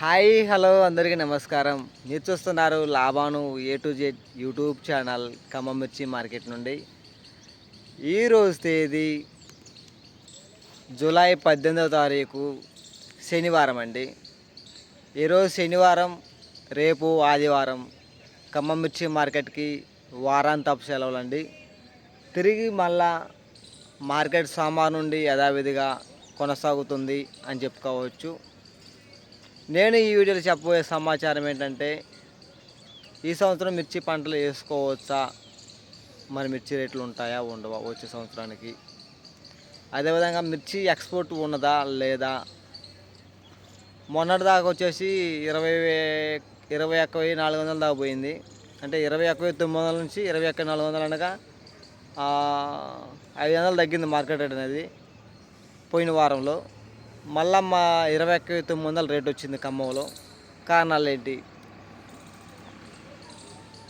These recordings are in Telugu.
హాయ్ హలో అందరికీ నమస్కారం. మీరు చూస్తున్నారు లాభాను A to Z YouTube channel Khammam Mirchi market నుండి. ఈరోజు తేదీ జూలై 18వ తారీఖు శనివారం అండి. ఈరోజు శనివారం, రేపు ఆదివారం ఖమ్మం మిర్చి మార్కెట్కి వారాంతపు సెలవులండి. తిరిగి మళ్ళా మార్కెట్ సోమవారం నుండి యథావిధిగా కొనసాగుతుంది అని చెప్పుకోవచ్చు. నేను ఈ వీడియోలో చెప్పబోయే సమాచారం ఏంటంటే, ఈ సంవత్సరం మిర్చి పంటలు వేసుకోవచ్చా, మరి మిర్చి రేట్లు ఉంటాయా ఉండవా వచ్చే సంవత్సరానికి, అదేవిధంగా మిర్చి ఎక్స్పోర్ట్ ఉన్నదా లేదా. మొన్నటి దాకా వచ్చేసి 21,400 దాకా పోయింది. అంటే 21,900 నుంచి 21,400 అనగా 500 తగ్గింది మార్కెట్ రేట్ అనేది పోయిన వారంలో. మళ్ళా 21,900 రేట్ వచ్చింది ఖమ్మంలో. కారణాలు ఏంటి,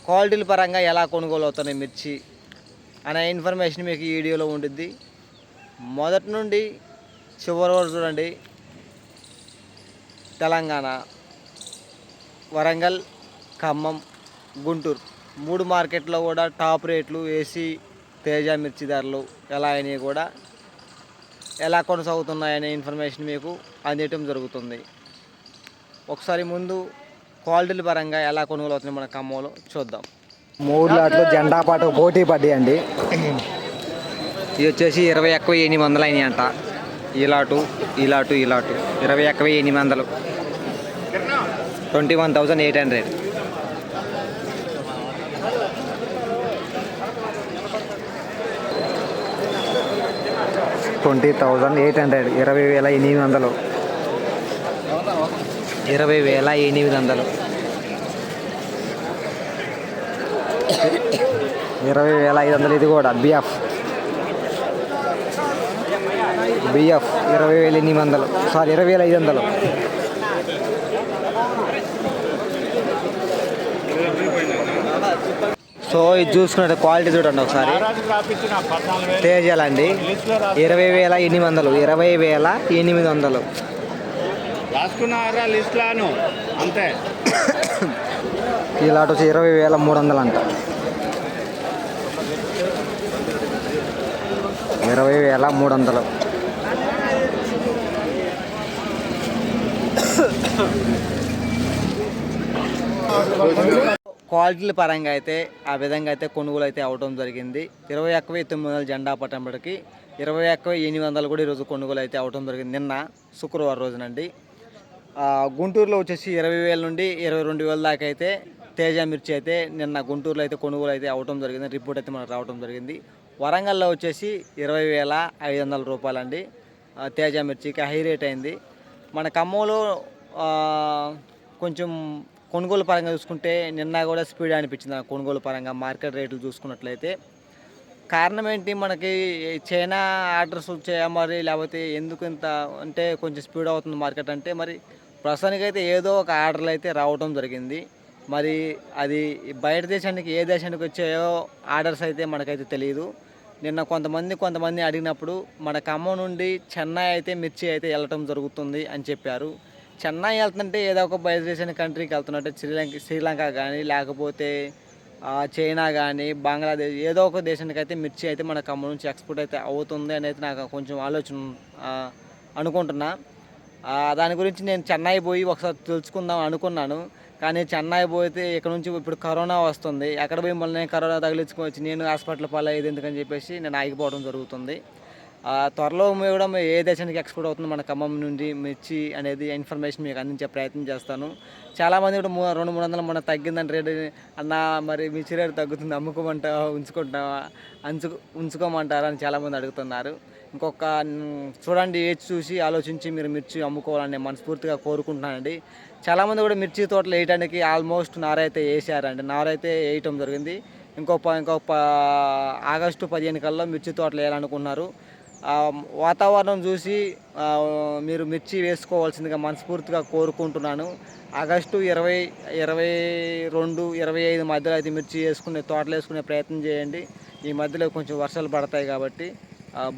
క్వాలిటీల పరంగా ఎలా కొనుగోలు అవుతున్నాయి మిర్చి అనే ఇన్ఫర్మేషన్ మీకు ఈ వీడియోలో ఉంటుంది. మొదటి నుండి చివరి వరకు చూడండి. తెలంగాణ, వరంగల్, ఖమ్మం, గుంటూరు 3 మార్కెట్లో కూడా టాప్ రేట్లు ఏసీ తేజ మిర్చి ధరలు ఎలా అయినాయి కూడా, ఎలా కొనసాగుతున్నాయనే ఇన్ఫర్మేషన్ మీకు అందేయటం జరుగుతుంది. ఒకసారి ముందు క్వాలిటీల పరంగా ఎలా కొనుగోలు అవుతుంది మన ఖమ్మంలో చూద్దాం. 3 లాట్లు జెండా పాటు పోటీ పడ్డాయండి. ఇది వచ్చేసి 21,800 అయినాయి అంట. ఈ లాటు 21,800, 21,800. 20,800, 20,800, 20,800, 20,500. ఇది కూడా బిఎఫ్ 20,800, సారీ 20,500. సో ఇది చూసుకున్నట్టు క్వాలిటీ చూడండి ఒకసారి. తేజాలండి 20,800, 20,800. రాసుకున్నారా లిస్టులను అంతే. ఈ లాట్ వచ్చి 20,300 అంట. 20,300. క్వాలిటీల పరంగా అయితే ఆ విధంగా అయితే కొనుగోలు అయితే అవడం జరిగింది. 21,900 జెండా పట్టంబడికి 21,800 కూడా ఈరోజు కొనుగోలు అయితే అవడం జరిగింది నిన్న శుక్రవారం రోజునండి. గుంటూరులో వచ్చేసి 20,000 నుండి 22,000 దాకా అయితే తేజ మిర్చి అయితే నిన్న గుంటూరులో అయితే కొనుగోలు అయితే అవడం జరిగింది. రిపోర్ట్ అయితే మనకు రావడం జరిగింది. వరంగల్లో వచ్చేసి 20,500 రూపాయలండి తేజ మిర్చికి హై రేట్ అయింది. మన ఖమ్మంలో కొంచెం కొనుగోలు పరంగా చూసుకుంటే నిన్న కూడా స్పీడ్ అనిపించింది కొనుగోలు పరంగా మార్కెట్ రేట్లు చూసుకున్నట్లయితే. కారణం ఏంటి, మనకి చైనా ఆర్డర్స్ వచ్చాయా మరి, లేకపోతే ఎందుకు ఇంత అంటే కొంచెం స్పీడ్ అవుతుంది మార్కెట్ అంటే, మరి ప్రస్తుతానికైతే ఏదో ఒక ఆర్డర్లు అయితే రావడం జరిగింది. మరి అది బయట దేశానికి ఏ దేశానికి వచ్చాయో ఆర్డర్స్ అయితే మనకైతే తెలియదు. నిన్న కొంతమంది అడిగినప్పుడు మన ఖమ్మం నుండి చెన్నై అయితే మిర్చి అయితే వెళ్ళటం జరుగుతుంది అని చెప్పారు. చెన్నై వెళ్తుంటే ఏదో ఒక బయట దేశానికి కంట్రీకి వెళ్తున్నట్టే, శ్రీలంక కానీ లేకపోతే చైనా కానీ బంగ్లాదేశ్ ఏదో ఒక దేశానికి అయితే మిర్చి అయితే మన ఖమ్మం నుంచి ఎక్స్పోర్ట్ అయితే అవుతుంది అని అయితే నాకు కొంచెం ఆలోచన అనుకుంటున్నా. దాని గురించి నేను చెన్నై పోయి ఒకసారి తెలుసుకుందాం అనుకున్నాను. కానీ చెన్నై పోతే ఇక్కడ నుంచి ఇప్పుడు కరోనా వస్తుంది, ఎక్కడ పోయి మళ్ళీ నేను కరోనా తగిలించుకోవచ్చు, నేను హాస్పిటల్ పాలయ్యేది ఎందుకని చెప్పేసి నేను ఆగిపోవడం జరుగుతుంది. త్వరలో కూడా ఏ దేశానికి ఎక్స్పోర్ట్ అవుతుంది మన ఖమ్మం నుండి మిర్చి అనేది ఇన్ఫర్మేషన్ మీకు అందించే ప్రయత్నం చేస్తాను. చాలామంది కూడా 200-300 మొన్న తగ్గిందని రేటు అన్న, మరి మిర్చి రేటు తగ్గుతుంది అమ్ముకోమంటావా ఉంచుకోమంటారా అని చాలామంది అడుగుతున్నారు. ఇంకొక చూడండి, ఏది చూసి ఆలోచించి మీరు మిర్చి అమ్ముకోవాలని మనస్ఫూర్తిగా కోరుకుంటున్నానండి. చాలామంది కూడా మిర్చి తోటలు వేయడానికి ఆల్మోస్ట్ నారైతే వేసారండి, నారైతే వేయటం జరిగింది. ఇంకో ఆగస్టు 15 కల్లా మిర్చి తోటలు వేయాలనుకున్నారు. వాతావరణం చూసి మీరు మిర్చి వేసుకోవాల్సిందిగా మనస్ఫూర్తిగా కోరుకుంటున్నాను. ఆగస్టు 20, 22, 25 మధ్యలో అయితే మిర్చి తోటలు వేసుకునే ప్రయత్నం చేయండి. ఈ మధ్యలో కొంచెం వర్షాలు పడతాయి కాబట్టి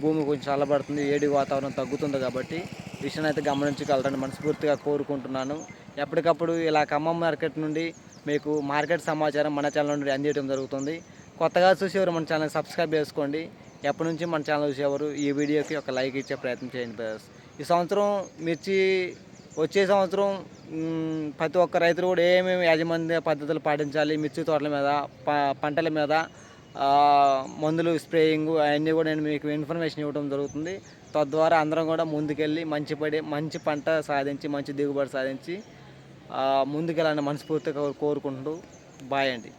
భూమి కొంచెం చల్లబడుతుంది, వేడి వాతావరణం తగ్గుతుంది కాబట్టి విషయాన్ని అయితే గమనించగలరని మనస్ఫూర్తిగా కోరుకుంటున్నాను. ఎప్పటికప్పుడు ఇలా ఖమ్మం మార్కెట్ నుండి మీకు మార్కెట్ సమాచారం మన ఛానల్ నుండి అందించడం జరుగుతుంది. కొత్తగా చూసేవారు మన ఛానల్ సబ్స్క్రైబ్ చేసుకోండి. ఎప్పటి నుంచి మన ఛానల్ చూసేవారు ఈ వీడియోకి ఒక లైక్ ఇచ్చే ప్రయత్నం చేయండి బ్రదర్స్. ఈ సంవత్సరం మిర్చి వచ్చే సంవత్సరం ప్రతి ఒక్క రైతులు కూడా ఏమేమి యాజమాన్య పద్ధతులు పాటించాలి, మిర్చి తోటల మీద పంటల మీద మందులు స్ప్రేయింగ్ అవన్నీ కూడా నేను మీకు ఇన్ఫర్మేషన్ ఇవ్వడం జరుగుతుంది. తద్వారా అందరం కూడా ముందుకెళ్ళి మంచి పంట సాధించి మంచి దిగుబడి సాధించి ముందుకెళ్ళాలని మనస్ఫూర్తిగా కోరుకుంటూ బాయ్ అండి.